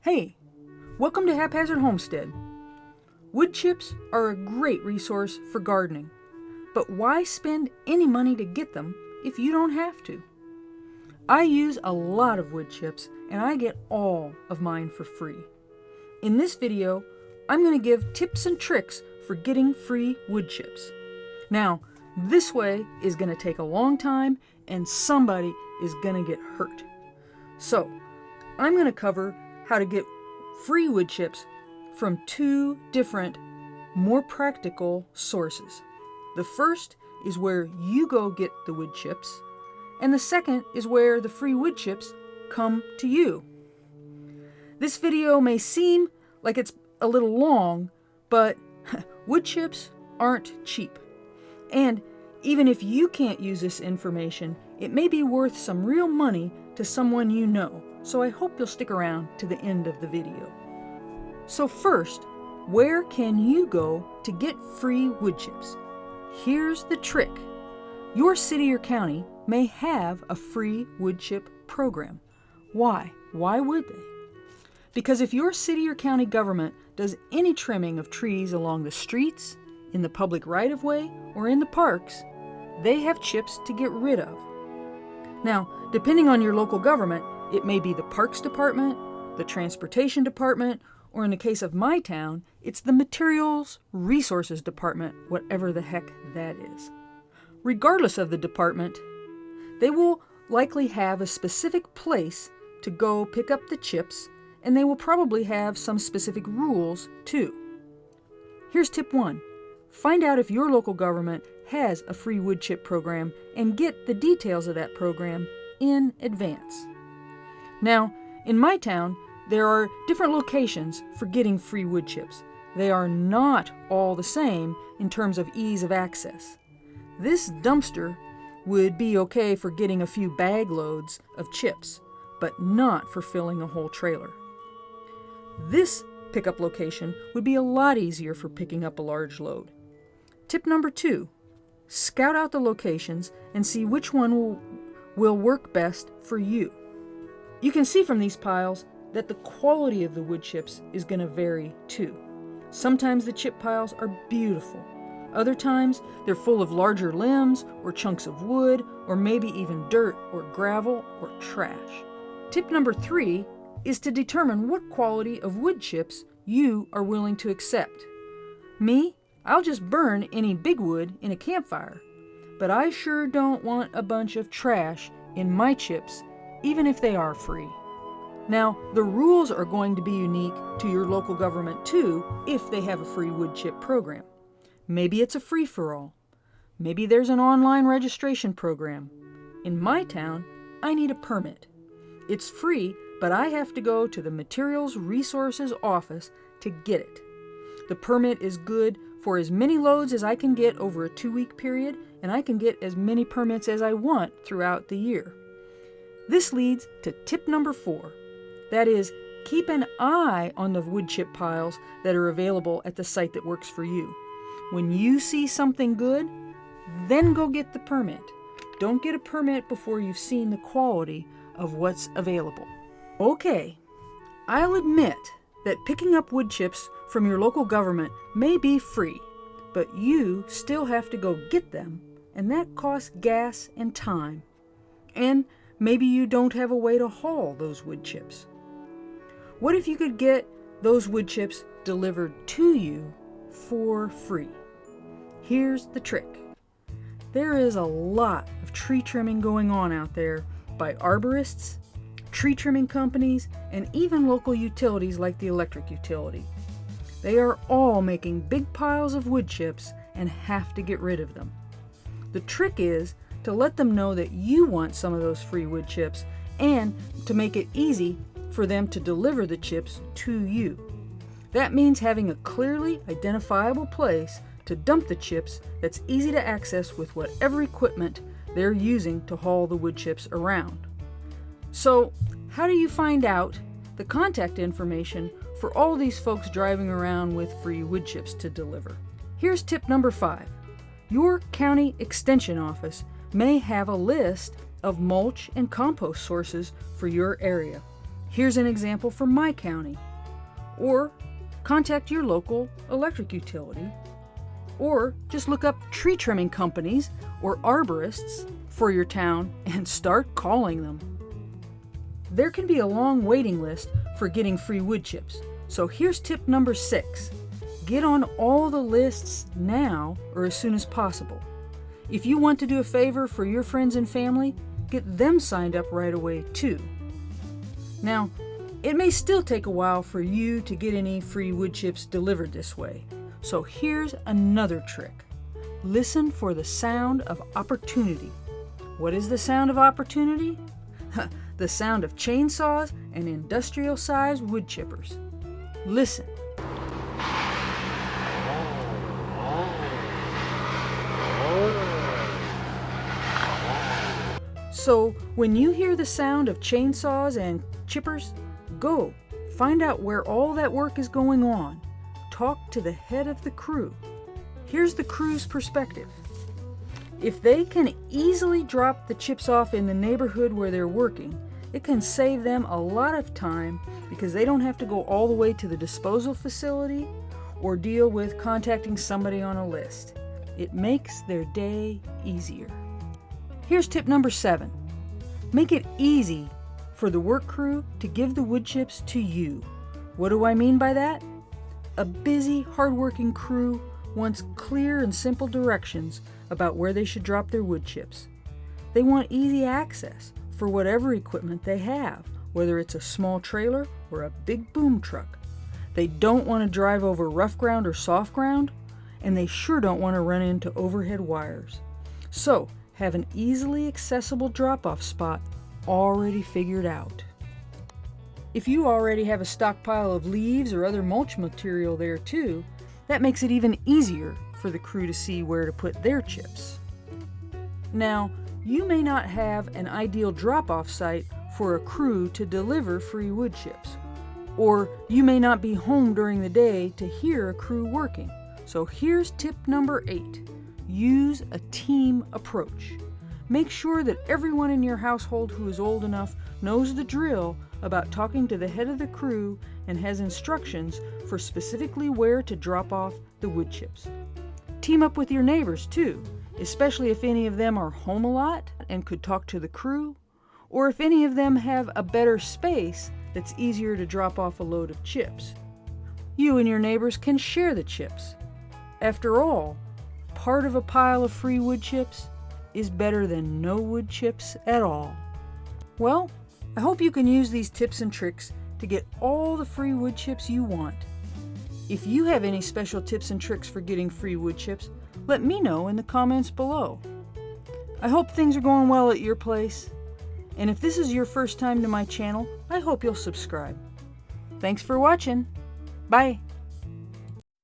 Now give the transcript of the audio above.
Hey, welcome to Haphazard Homestead. Wood chips are a great resource for gardening, but why spend any money to get them if you don't have to? I use a lot of wood chips and I get all of mine for free. In this video, I'm going to give tips and tricks for getting free wood chips. Now, this way is going to take a long time and somebody is going to get hurt. So, I'm going to cover how to get free wood chips from two different, more practical sources. The first is where you go get the wood chips, and the second is where the free wood chips come to you. This video may seem like it's a little long, but wood chips aren't cheap. And even if you can't use this information, it may be worth some real money to someone you know. So I hope you'll stick around to the end of the video. So first, where can you go to get free wood chips? Here's the trick. Your city or county may have a free wood chip program. Why? Why would they? Because if your city or county government does any trimming of trees along the streets, in the public right-of-way, or in the parks, they have chips to get rid of. Now, depending on your local government, it may be the Parks Department, the Transportation Department, or in the case of my town, it's the Materials Resources Department, whatever the heck that is. Regardless of the department, they will likely have a specific place to go pick up the chips, and they will probably have some specific rules too. Here's tip 1. Find out if your local government has a free wood chip program and get the details of that program in advance. Now, in my town, there are different locations for getting free wood chips. They are not all the same in terms of ease of access. This dumpster would be okay for getting a few bag loads of chips, but not for filling a whole trailer. This pickup location would be a lot easier for picking up a large load. Tip number 2, scout out the locations and see which one will work best for you. You can see from these piles that the quality of the wood chips is going to vary too. Sometimes the chip piles are beautiful. Other times they're full of larger limbs or chunks of wood or maybe even dirt or gravel or trash. Tip number 3 is to determine what quality of wood chips you are willing to accept. Me, I'll just burn any big wood in a campfire, but I sure don't want a bunch of trash in my chips, even if they are free. Now, the rules are going to be unique to your local government too if they have a free wood chip program. Maybe it's a free-for-all. Maybe there's an online registration program. In my town, I need a permit. It's free, but I have to go to the Materials Resources office to get it. The permit is good for as many loads as I can get over a 2-week period, and I can get as many permits as I want throughout the year. This leads to tip number 4. That is, keep an eye on the wood chip piles that are available at the site that works for you. When you see something good, then go get the permit. Don't get a permit before you've seen the quality of what's available. Okay, I'll admit that picking up wood chips from your local government may be free, but you still have to go get them, and that costs gas and time. And maybe you don't have a way to haul those wood chips. What if you could get those wood chips delivered to you for free? Here's the trick. There is a lot of tree trimming going on out there by arborists, tree trimming companies, and even local utilities like the electric utility. They are all making big piles of wood chips and have to get rid of them. The trick is to let them know that you want some of those free wood chips and to make it easy for them to deliver the chips to you. That means having a clearly identifiable place to dump the chips that's easy to access with whatever equipment they're using to haul the wood chips around. So, how do you find out the contact information for all these folks driving around with free wood chips to deliver? Here's tip number 5. Your county extension office may have a list of mulch and compost sources for your area. Here's an example from my county. Or contact your local electric utility. Or just look up tree trimming companies or arborists for your town and start calling them. There can be a long waiting list for getting free wood chips. So here's tip number 6. Get on all the lists now or as soon as possible. If you want to do a favor for your friends and family, get them signed up right away too. Now, it may still take a while for you to get any free wood chips delivered this way. So here's another trick. Listen for the sound of opportunity. What is the sound of opportunity? The sound of chainsaws and industrial-sized wood chippers. Listen. So when you hear the sound of chainsaws and chippers, go find out where all that work is going on. Talk to the head of the crew. Here's the crew's perspective. If they can easily drop the chips off in the neighborhood where they're working, it can save them a lot of time because they don't have to go all the way to the disposal facility or deal with contacting somebody on a list. It makes their day easier. Here's tip number 7. Make it easy for the work crew to give the wood chips to you. What do I mean by that? A busy, hardworking crew wants clear and simple directions about where they should drop their wood chips. They want easy access for whatever equipment they have, whether it's a small trailer or a big boom truck. They don't want to drive over rough ground or soft ground, and they sure don't want to run into overhead wires. So, have an easily accessible drop-off spot already figured out. If you already have a stockpile of leaves or other mulch material there too, that makes it even easier for the crew to see where to put their chips. Now, you may not have an ideal drop-off site for a crew to deliver free wood chips, or you may not be home during the day to hear a crew working. So here's tip number 8. Use a team approach. Make sure that everyone in your household who is old enough knows the drill about talking to the head of the crew and has instructions for specifically where to drop off the wood chips. Team up with your neighbors too, especially if any of them are home a lot and could talk to the crew, or if any of them have a better space that's easier to drop off a load of chips. You and your neighbors can share the chips. After all, part of a pile of free wood chips is better than no wood chips at all. Well, I hope you can use these tips and tricks to get all the free wood chips you want. If you have any special tips and tricks for getting free wood chips, let me know in the comments below. I hope things are going well at your place, and if this is your first time to my channel, I hope you'll subscribe. Thanks for watching. Bye.